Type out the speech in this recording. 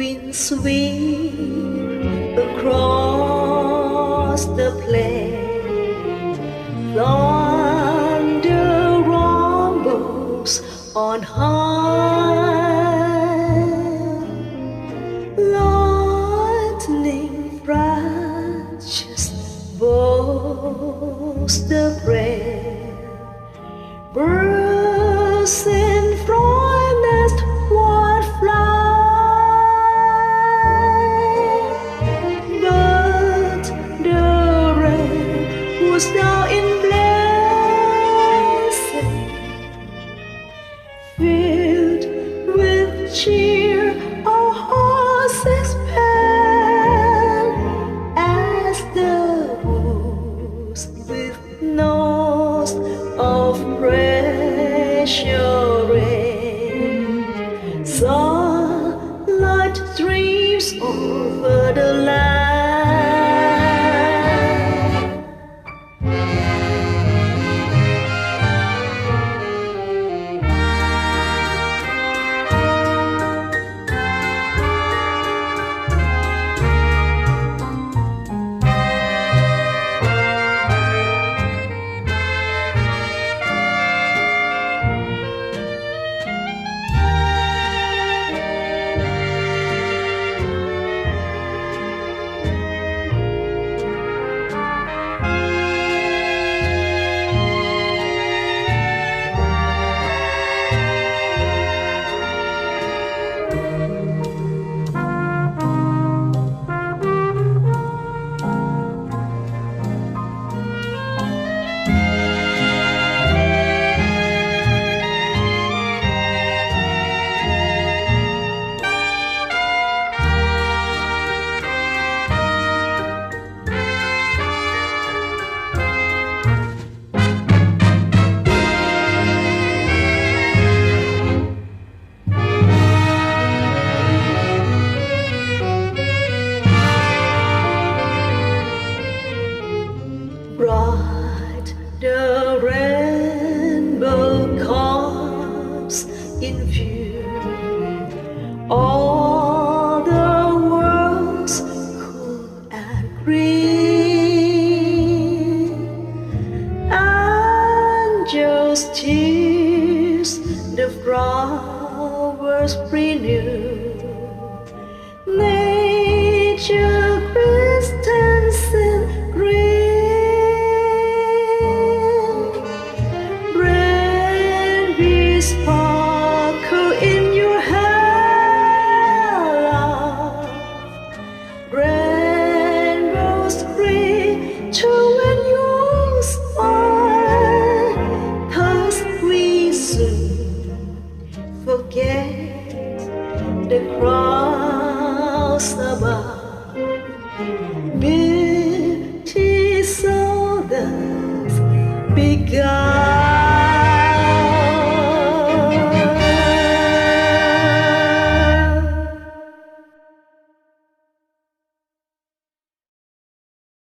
Wind sweep across the plain, thunder rumbles on high, lightning flashes boast the prayer, birds in finest white fly. Was now in blessing, filled with cheer, our hearts expand as the woods with notes of pressure rain. Sunlight streams over the land. Bright the rainbow comes in view, all the world's cool and green. Angels tears the flowers renew, nature Christians in green. Sparkle in your hair, love. Rainbows free to when you smile. 'Cause we soon forget the crowds above. Beauty so thus begun.